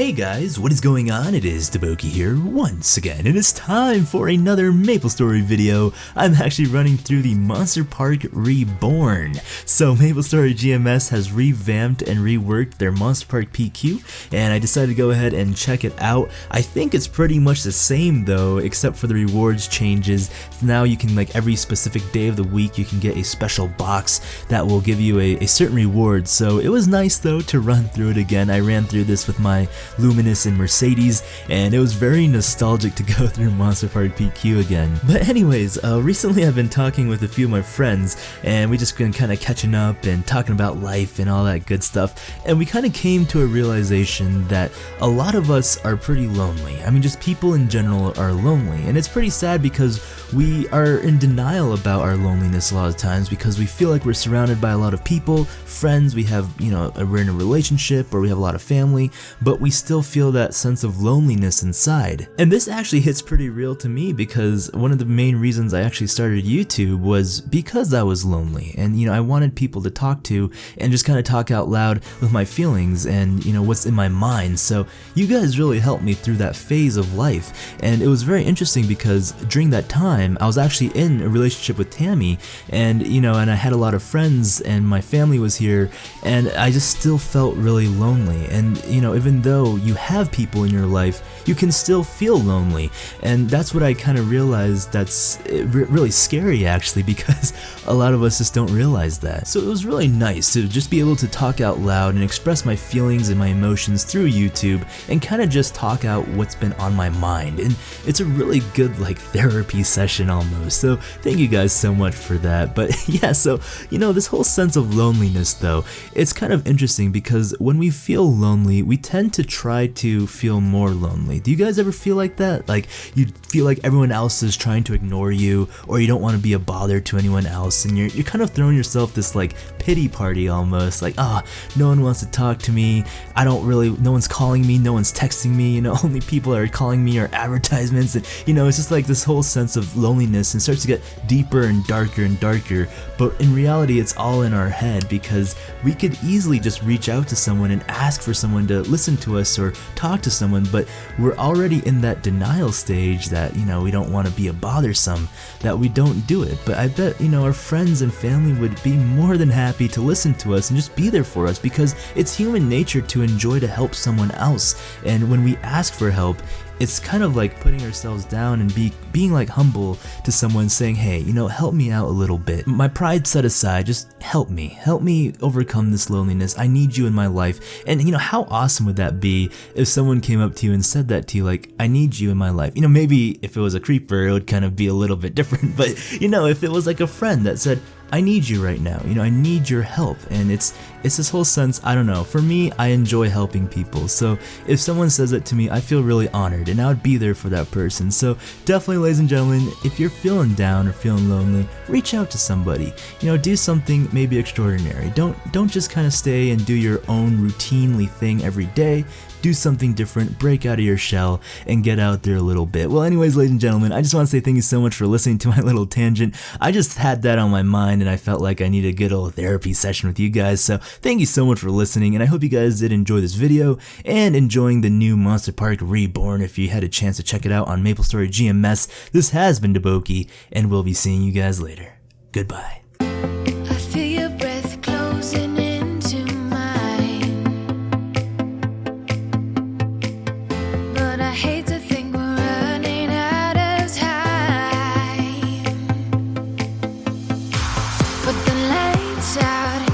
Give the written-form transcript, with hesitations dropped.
Hey guys, what is going on? It is DaBoki here once again, and it's time for another MapleStory video. I'm actually running through the Monster Park Reborn. So MapleStory GMS has revamped and reworked their Monster Park PQ, and I decided to go ahead and check it out. I think it's pretty much the same though, except for the rewards changes. Now you can, like, every specific day of the week, you can get a special box that will give you a certain reward. So it was nice though to run through it again. I ran through this with my Luminous and Mercedes, and it was very nostalgic to go through Monster Park PQ again. But anyways, recently I've been talking with a few of my friends, and we just been kind of catching up and talking about life and all that good stuff, and we kind of came to a realization that a lot of us are pretty lonely. I mean, just people in general are lonely, and it's pretty sad because we are in denial about our loneliness a lot of times because we feel like we're surrounded by a lot of people, friends, we have, you know, we're in a relationship or we have a lot of family, but we still feel that sense of loneliness inside. And this actually hits pretty real to me because one of the main reasons I actually started YouTube was because I was lonely, and, you know, I wanted people to talk to and just kind of talk out loud with my feelings and, you know, what's in my mind. So you guys really helped me through that phase of life, and it was very interesting because during that time I was actually in a relationship with Tammy, and, you know, and I had a lot of friends and my family was here, and I just still felt really lonely. And, you know, even though you have people in your life, you can still feel lonely, and that's what I kind of realized that's really scary actually, because a lot of us just don't realize that. So it was really nice to just be able to talk out loud and express my feelings and my emotions through YouTube and kind of just talk out what's been on my mind, and it's a really good, like, therapy session almost. So thank you guys so much for that. But yeah, so, you know, this whole sense of loneliness though, it's kind of interesting because when we feel lonely, we tend to try to feel more lonely. Do you guys ever feel like that? Like, you feel like everyone else is trying to ignore you, or you don't want to be a bother to anyone else, and you're kind of throwing yourself this, like, pity party almost, like, no one wants to talk to me, no one's calling me, no one's texting me, you know, only people that are calling me are advertisements, and, you know, it's just like this whole sense of loneliness, and starts to get deeper and darker and darker. But in reality, it's all in our head, because we could easily just reach out to someone and ask for someone to listen to us or talk to someone, but we're already in that denial stage that, you know, we don't want to be a bothersome, that we don't do it. But I bet, you know, our friends and family would be more than happy to listen to us and just be there for us, because it's human nature to enjoy to help someone else. And when we ask for help, it's kind of like putting ourselves down and being like humble to someone, saying, hey, you know, help me out a little bit. My pride set aside, just help me overcome this loneliness. I need you in my life. And, you know, how awesome would that be if someone came up to you and said that to you, like, I need you in my life. You know, maybe if it was a creeper, it would kind of be a little bit different, but, you know, if it was like a friend that said, I need you right now, you know, I need your help. And it's this whole sense, I don't know, for me, I enjoy helping people. So if someone says it to me, I feel really honored, and I would be there for that person. So definitely, ladies and gentlemen, if you're feeling down or feeling lonely, reach out to somebody. You know, do something maybe extraordinary. Don't just kind of stay and do your own routinely thing every day. Do something different, break out of your shell, and get out there a little bit. Well, anyways, ladies and gentlemen, I just want to say thank you so much for listening to my little tangent. I just had that on my mind, and I felt like I needed a good old therapy session with you guys. So thank you so much for listening, and I hope you guys did enjoy this video and enjoying the new Monster Park Reborn. If you had a chance to check it out on MapleStory GMS, this has been DaBoki, and we'll be seeing you guys later. Goodbye. I feel your breath closing into mine, but I hate to think we're running out of time. Put the lights out.